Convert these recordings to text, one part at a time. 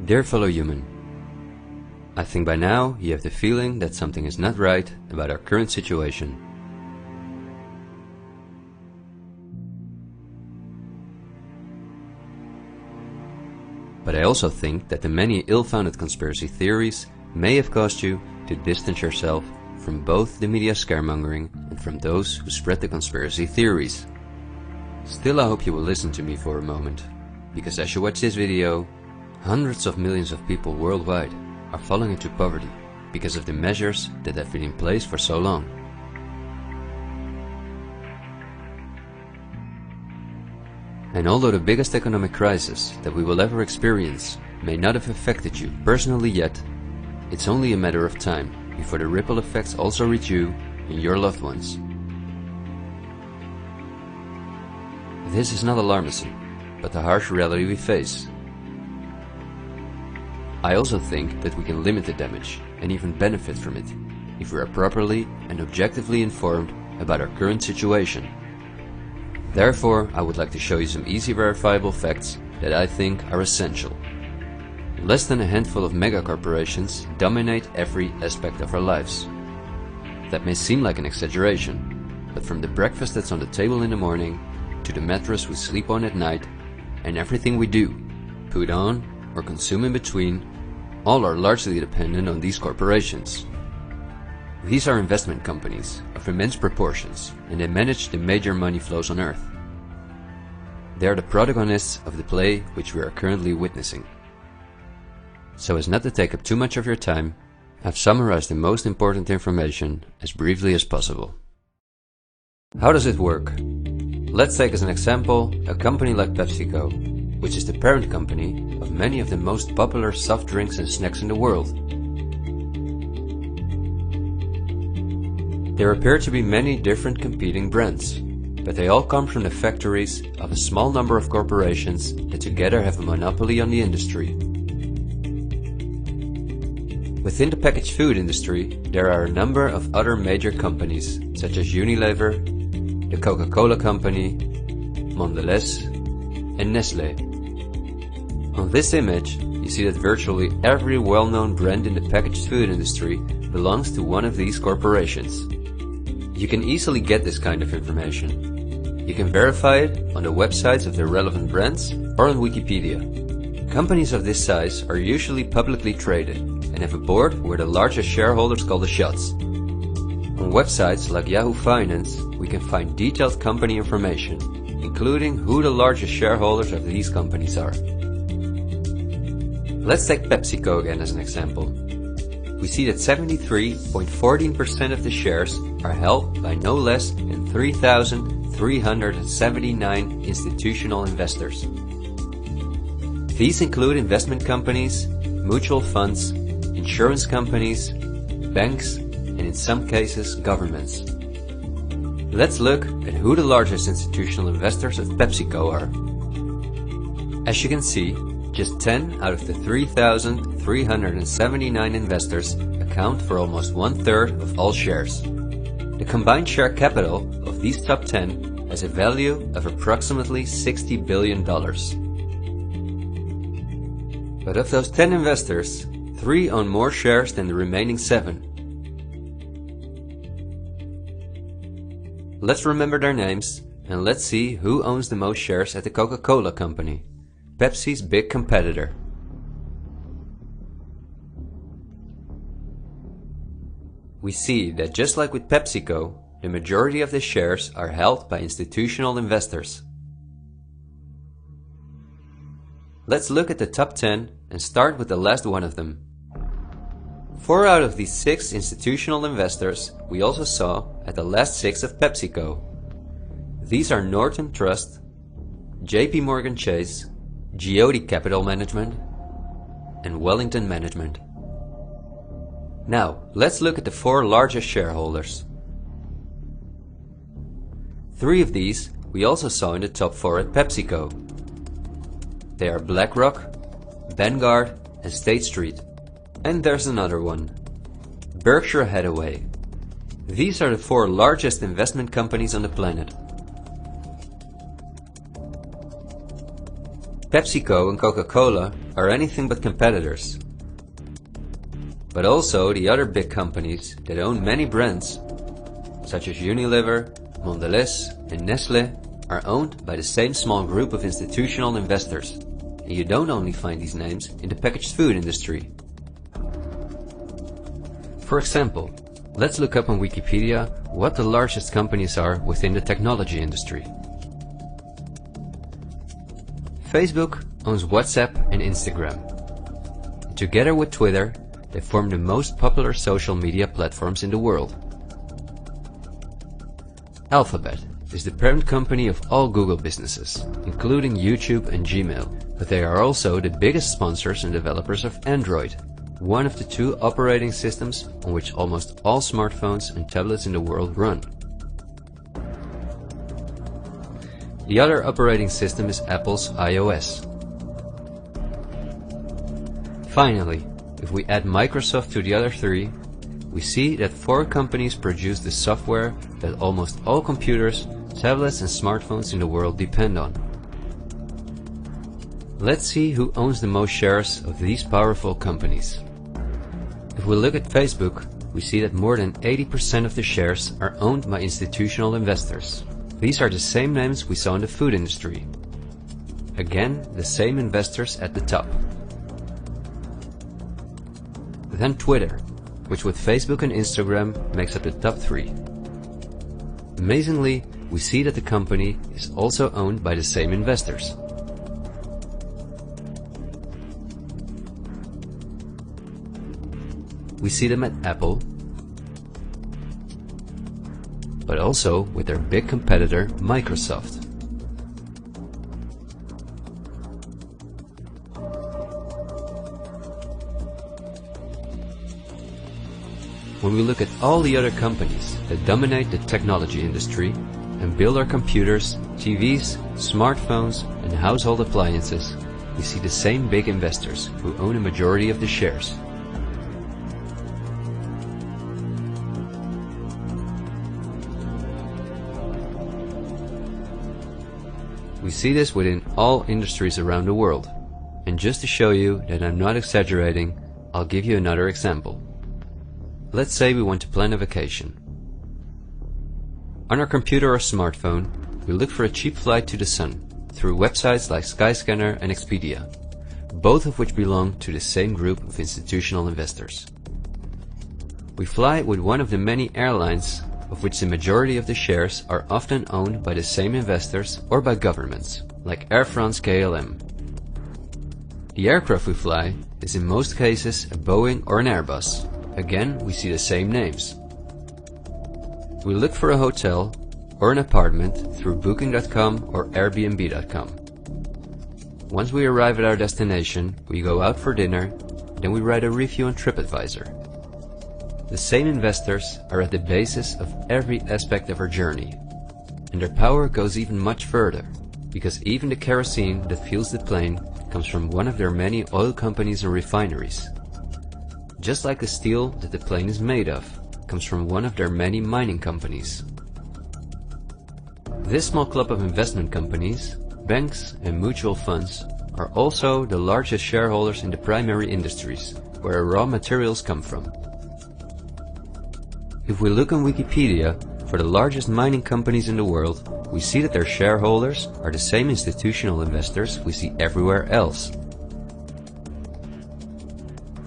Dear fellow human, I think by now you have the feeling that something is not right about our current situation. But I also think that the many ill-founded conspiracy theories may have caused you to distance yourself from both the media scaremongering and from those who spread the conspiracy theories. Still, I hope you will listen to me for a moment, because as you watch this video, hundreds of millions of people worldwide are falling into poverty because of the measures that have been in place for so long. And although the biggest economic crisis that we will ever experience may not have affected you personally yet, it's only a matter of time before the ripple effects also reach you and your loved ones. This is not alarmism, but the harsh reality we face. I also think that we can limit the damage and even benefit from it if we are properly and objectively informed about our current situation. Therefore, I would like to show you some easy verifiable facts that I think are essential. Less than a handful of megacorporations dominate every aspect of our lives. That may seem like an exaggeration, but from the breakfast that's on the table in the morning, to the mattress we sleep on at night, and everything we do, put on, or consume in between, all are largely dependent on these corporations. These are investment companies of immense proportions, and they manage the major money flows on Earth. They are the protagonists of the play which we are currently witnessing. So as not to take up too much of your time, I've summarized the most important information as briefly as possible. How does it work? Let's take as an example a company like PepsiCo, which is the parent company of many of the most popular soft drinks and snacks in the world. There appear to be many different competing brands, but they all come from the factories of a small number of corporations that together have a monopoly on the industry. Within the packaged food industry, there are a number of other major companies, such as Unilever, the Coca-Cola Company, Mondelez, and Nestlé. On this image, you see that virtually every well-known brand in the packaged food industry belongs to one of these corporations. You can easily get this kind of information. You can verify it on the websites of the relevant brands or on Wikipedia. Companies of this size are usually publicly traded and have a board where the largest shareholders call the shots. On websites like Yahoo Finance, we can find detailed company information, including who the largest shareholders of these companies are. Let's take PepsiCo again as an example. We see that 73.14% of the shares are held by no less than 3,379 institutional investors. These include investment companies, mutual funds, insurance companies, banks, and in some cases governments. Let's look at who the largest institutional investors of PepsiCo are. As you can see, just 10 out of the 3,379 investors account for almost 1/3 of all shares. The combined share capital of these top 10 has a value of approximately $60 billion. But of those 10 investors, 3 own more shares than the remaining 7. Let's remember their names and let's see who owns the most shares at the Coca-Cola Company, Pepsi's big competitor. We see that just like with PepsiCo, the majority of the shares are held by institutional investors. Let's look at the top 10 and start with the last one of them. 4 out of these 6 institutional investors we also saw at the last 6 of PepsiCo. These are Norton Trust, JP Morgan Chase, Geody Capital Management, and Wellington Management. Now, let's look at the 4 largest shareholders. 3 of these we also saw in the top 4 at PepsiCo. They are BlackRock, Vanguard, and State Street. And there's another one, Berkshire Hathaway. These are the 4 largest investment companies on the planet. PepsiCo and Coca-Cola are anything but competitors. But also the other big companies that own many brands, such as Unilever, Mondelez and Nestlé, are owned by the same small group of institutional investors. And you don't only find these names in the packaged food industry. For example, let's look up on Wikipedia what the largest companies are within the technology industry. Facebook owns WhatsApp and Instagram. Together with Twitter, they form the most popular social media platforms in the world. Alphabet is the parent company of all Google businesses, including YouTube and Gmail, but they are also the biggest sponsors and developers of Android, one of the two operating systems on which almost all smartphones and tablets in the world run. The other operating system is Apple's iOS. Finally, if we add Microsoft to the other three, we see that 4 companies produce the software that almost all computers, tablets and smartphones in the world depend on. Let's see who owns the most shares of these powerful companies. If we look at Facebook, we see that more than 80% of the shares are owned by institutional investors. These are the same names we saw in the food industry. Again, the same investors at the top. Then Twitter, which with Facebook and Instagram makes up the top 3. Amazingly, we see that the company is also owned by the same investors. We see them at Apple, but also with their big competitor Microsoft. When we look at all the other companies that dominate the technology industry and build our computers, TVs, smartphones and household appliances, we see the same big investors who own a majority of the shares. We see this within all industries around the world. And just to show you that I'm not exaggerating, I'll give you another example. Let's say we want to plan a vacation. On our computer or smartphone, we look for a cheap flight to the sun through websites like Skyscanner and Expedia, both of which belong to the same group of institutional investors. We fly with one of the many airlines, of which the majority of the shares are often owned by the same investors or by governments, like Air France-KLM. The aircraft we fly is in most cases a Boeing or an Airbus. Again, we see the same names. We look for a hotel or an apartment through Booking.com or Airbnb.com. Once we arrive at our destination, we go out for dinner, then we write a review on TripAdvisor. The same investors are at the basis of every aspect of our journey, and their power goes even much further, because even the kerosene that fuels the plane comes from one of their many oil companies and refineries. Just like the steel that the plane is made of comes from one of their many mining companies. This small club of investment companies, banks and mutual funds are also the largest shareholders in the primary industries, where raw materials come from. If we look on Wikipedia for the largest mining companies in the world, we see that their shareholders are the same institutional investors we see everywhere else.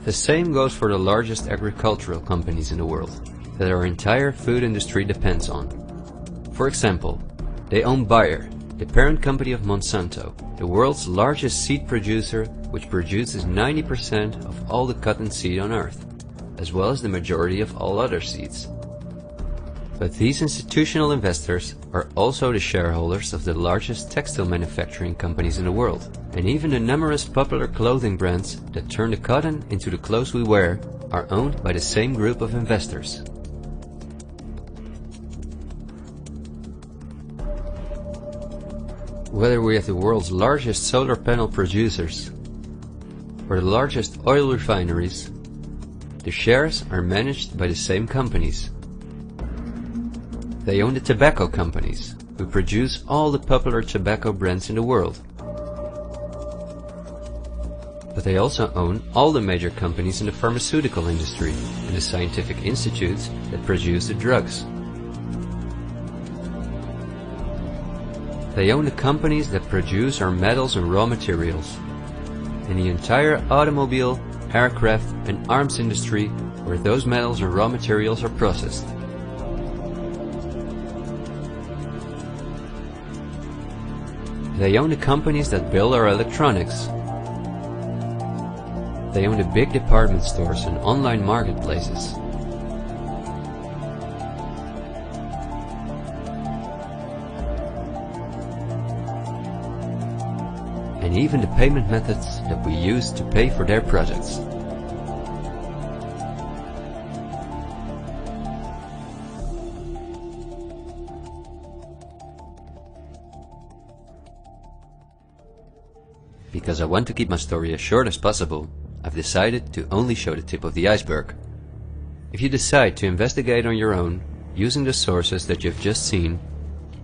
The same goes for the largest agricultural companies in the world, that our entire food industry depends on. For example, they own Bayer, the parent company of Monsanto, the world's largest seed producer, which produces 90% of all the cotton seed on Earth, as well as the majority of all other seeds. But these institutional investors are also the shareholders of the largest textile manufacturing companies in the world, and even the numerous popular clothing brands that turn the cotton into the clothes we wear are owned by the same group of investors. Whether we have the world's largest solar panel producers or the largest oil refineries, the shares are managed by the same companies. They own the tobacco companies, who produce all the popular tobacco brands in the world. But they also own all the major companies in the pharmaceutical industry and the scientific institutes that produce the drugs. They own the companies that produce our metals and raw materials, and the entire automobile, aircraft and arms industry where those metals and raw materials are processed. They own the companies that build our electronics. They own the big department stores and online marketplaces. And even the payment methods that we use to pay for their projects. Because I want to keep my story as short as possible, I've decided to only show the tip of the iceberg. If you decide to investigate on your own, using the sources that you've just seen,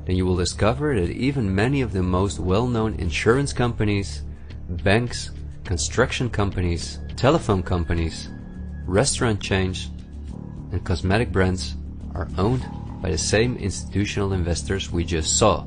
then you will discover that even many of the most well-known insurance companies, banks, construction companies, telephone companies, restaurant chains, and cosmetic brands are owned by the same institutional investors we just saw.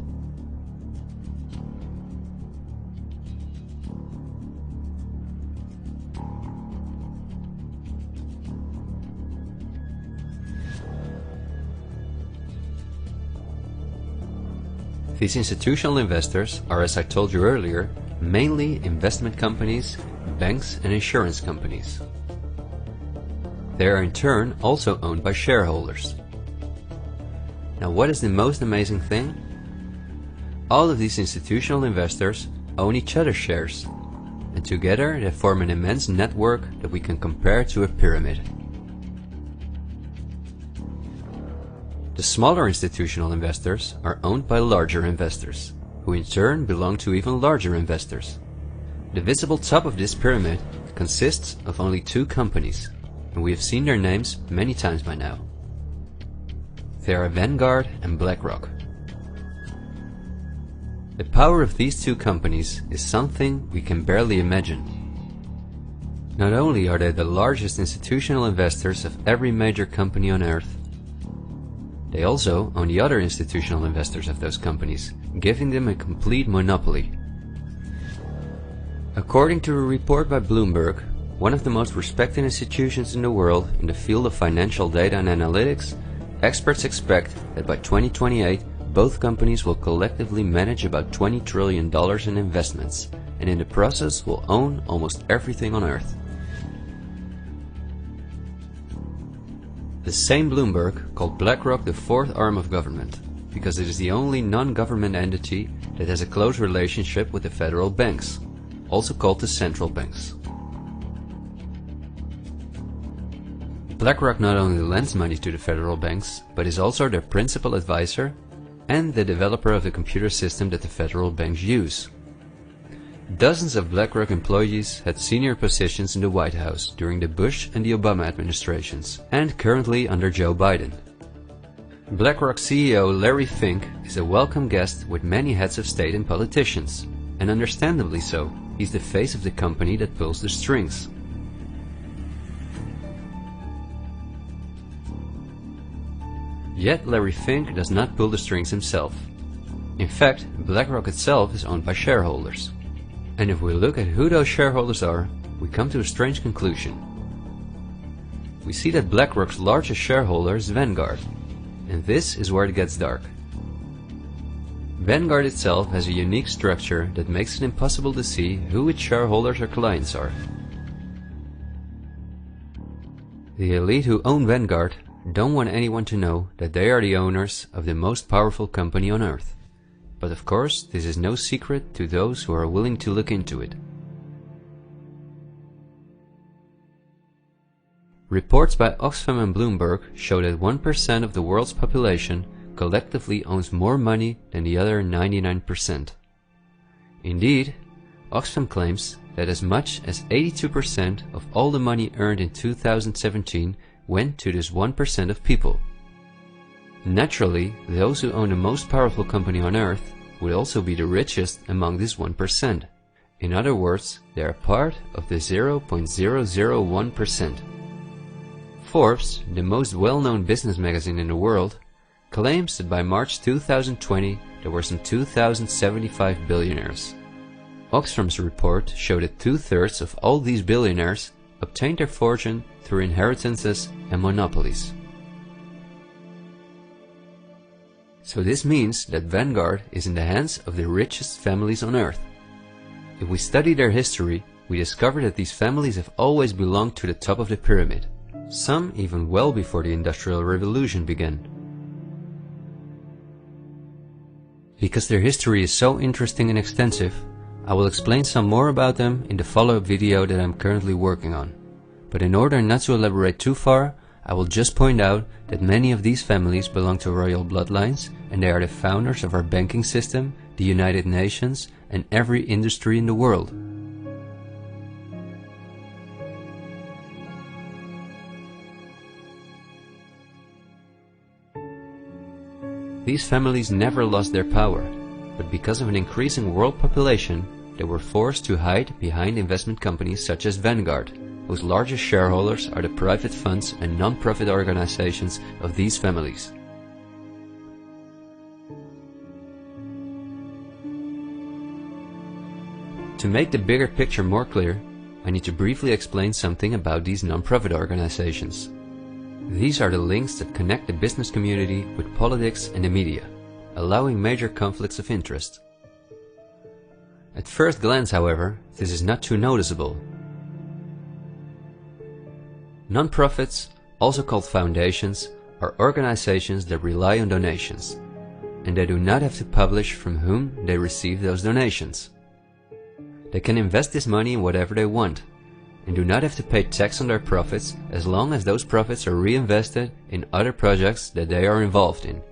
These institutional investors are, as I told you earlier, mainly investment companies, banks and insurance companies. They are in turn also owned by shareholders. Now, what is the most amazing thing? All of these institutional investors own each other's shares, and together they form an immense network that we can compare to a pyramid. The smaller institutional investors are owned by larger investors, who in turn belong to even larger investors. The visible top of this pyramid consists of only two companies, and we have seen their names many times by now. They are Vanguard and BlackRock. The power of these two companies is something we can barely imagine. Not only are they the largest institutional investors of every major company on Earth, they also own the other institutional investors of those companies, giving them a complete monopoly. According to a report by Bloomberg, one of the most respected institutions in the world in the field of financial data and analytics, experts expect that by 2028 both companies will collectively manage about $20 trillion in investments, and in the process will own almost everything on Earth. The same Bloomberg called BlackRock the fourth arm of government, because it is the only non-government entity that has a close relationship with the federal banks, also called the central banks. BlackRock not only lends money to the federal banks, but is also their principal advisor and the developer of the computer system that the federal banks use. Dozens of BlackRock employees had senior positions in the White House during the Bush and the Obama administrations, and currently under Joe Biden. BlackRock CEO Larry Fink is a welcome guest with many heads of state and politicians, and understandably so. He's the face of the company that pulls the strings. Yet Larry Fink does not pull the strings himself. In fact, BlackRock itself is owned by shareholders. And if we look at who those shareholders are, we come to a strange conclusion. We see that BlackRock's largest shareholder is Vanguard, and this is where it gets dark. Vanguard itself has a unique structure that makes it impossible to see who its shareholders or clients are. The elite who own Vanguard don't want anyone to know that they are the owners of the most powerful company on Earth. But of course, this is no secret to those who are willing to look into it. Reports by Oxfam and Bloomberg show that 1% of the world's population collectively owns more money than the other 99%. Indeed, Oxfam claims that as much as 82% of all the money earned in 2017 went to this 1% of people. Naturally, those who own the most powerful company on Earth would also be the richest among this 1%, In other words, they are part of the 0.001%. Forbes, the most well-known business magazine in the world, claims that by March 2020 there were some 2,075 billionaires. Oxfam's report showed that 2/3 of all these billionaires obtained their fortune through inheritances and monopolies. So this means that Vanguard is in the hands of the richest families on earth. If we study their history, we discover that these families have always belonged to the top of the pyramid, some even well before the Industrial Revolution began. Because their history is so interesting and extensive, I will explain some more about them in the follow-up video that I'm currently working on. But in order not to elaborate too far, I will just point out that many of these families belong to royal bloodlines, and they are the founders of our banking system, the United Nations, and every industry in the world. These families never lost their power, but because of an increasing world population, they were forced to hide behind investment companies such as Vanguard, whose largest shareholders are the private funds and non-profit organizations of these families. To make the bigger picture more clear, I need to briefly explain something about these non-profit organizations. These are the links that connect the business community with politics and the media, allowing major conflicts of interest. At first glance, however, this is not too noticeable. Non-profits, also called foundations, are organizations that rely on donations, and they do not have to publish from whom they receive those donations. They can invest this money in whatever they want, and do not have to pay tax on their profits as long as those profits are reinvested in other projects that they are involved in.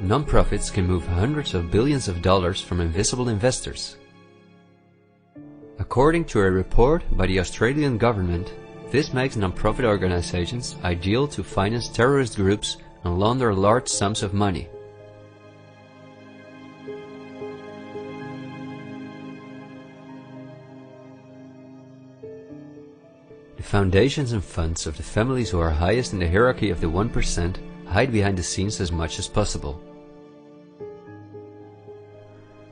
Non-profits can move hundreds of billions of dollars from invisible investors. According to a report by the Australian government, this makes non-profit organizations ideal to finance terrorist groups and launder large sums of money. The foundations and funds of the families who are highest in the hierarchy of the 1% hide behind the scenes as much as possible.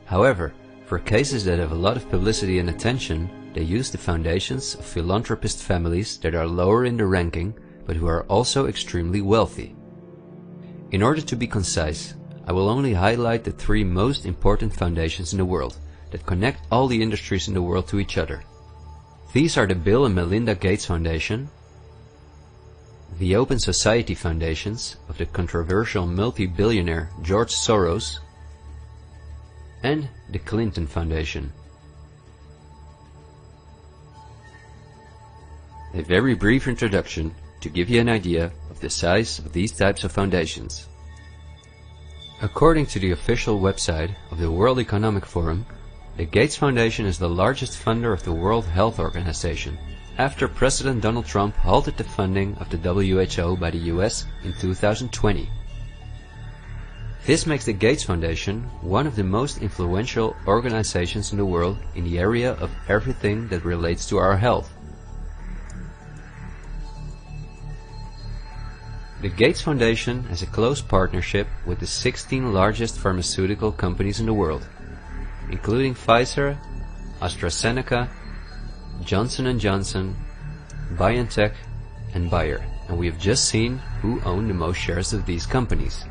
However, for cases that have a lot of publicity and attention, they use the foundations of philanthropist families that are lower in the ranking, but who are also extremely wealthy. In order to be concise, I will only highlight the 3 most important foundations in the world that connect all the industries in the world to each other. These are the Bill and Melinda Gates Foundation, the Open Society Foundations of the controversial multi-billionaire George Soros, and the Clinton Foundation. A very brief introduction to give you an idea of the size of these types of foundations. According to the official website of the World Economic Forum, the Gates Foundation is the largest funder of the World Health Organization, after President Donald Trump halted the funding of the WHO by the US in 2020. This makes the Gates Foundation one of the most influential organizations in the world in the area of everything that relates to our health. The Gates Foundation has a close partnership with the 16 largest pharmaceutical companies in the world, including Pfizer, AstraZeneca, Johnson & Johnson, BioNTech, and Bayer, and we have just seen who own the most shares of these companies.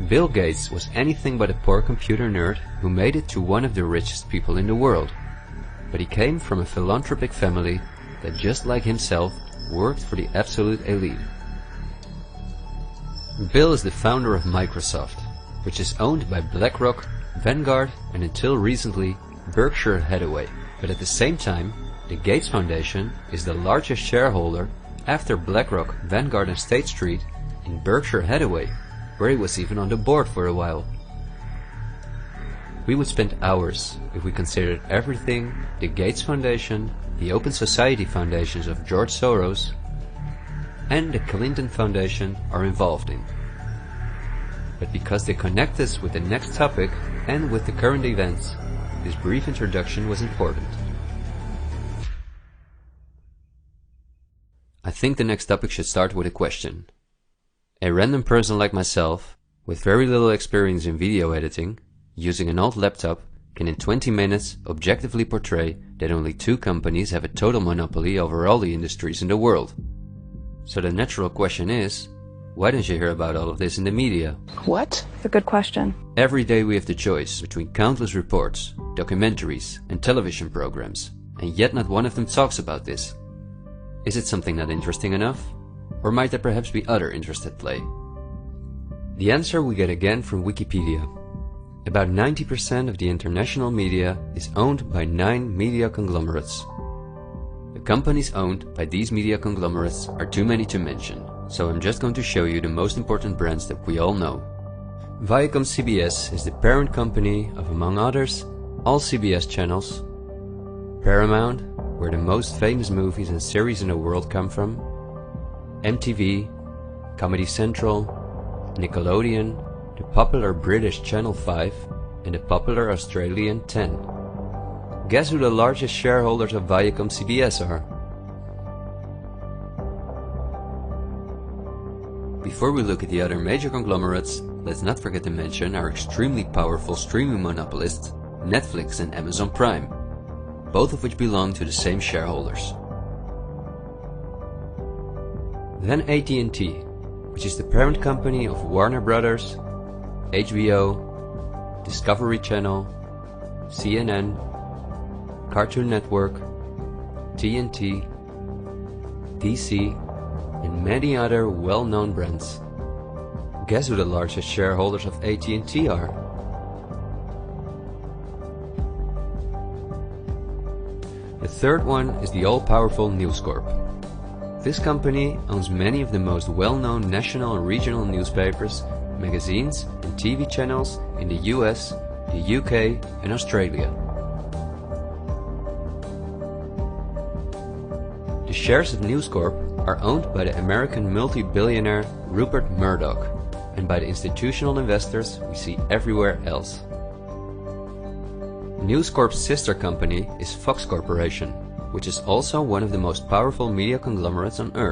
Bill Gates was anything but a poor computer nerd who made it to one of the richest people in the world, but he came from a philanthropic family that, just like himself, worked for the absolute elite. Bill is the founder of Microsoft, which is owned by BlackRock, Vanguard, and until recently Berkshire Hathaway. But at the same time, the Gates Foundation is the largest shareholder after BlackRock, Vanguard and State Street in Berkshire Hathaway, where he was even on the board for a while. We would spend hours if we considered everything the Gates Foundation, the Open Society Foundations of George Soros, and the Clinton Foundation are involved in. But because they connect us with the next topic and with the current events, this brief introduction was important. I think the next topic should start with a question. A random person like myself, with very little experience in video editing, using an old laptop, can in 20 minutes objectively portray that only 2 companies have a total monopoly over all the industries in the world. So the natural question is, why don't you hear about all of this in the media? What? It's a good question. Every day we have the choice between countless reports, documentaries and television programs, and yet not one of them talks about this. Is it something not interesting enough? Or might there perhaps be other interests at play? The answer we get again from Wikipedia. About 90% of the international media is owned by 9 media conglomerates. The companies owned by these media conglomerates are too many to mention, so I'm just going to show you the most important brands that we all know. Viacom CBS is the parent company of, among others, all CBS channels, Paramount, where the most famous movies and series in the world come from, MTV, Comedy Central, Nickelodeon, the popular British Channel 5 and the popular Australian 10. Guess who the largest shareholders of Viacom CBS are? Before we look at the other major conglomerates, let's not forget to mention our extremely powerful streaming monopolists, Netflix and Amazon Prime, both of which belong to the same shareholders. Then AT&T, which is the parent company of Warner Brothers, HBO, Discovery Channel, CNN, Cartoon Network, TNT, DC, and many other well-known brands. Guess who the largest shareholders of AT&T are? The third one is the all-powerful News Corp. This company owns many of the most well-known national and regional newspapers, magazines and TV channels in the US, the UK and Australia. The shares of News Corp are owned by the American multi-billionaire Rupert Murdoch and by the institutional investors we see everywhere else. News Corp's sister company is Fox Corporation, which is also one of the most powerful media conglomerates on Earth.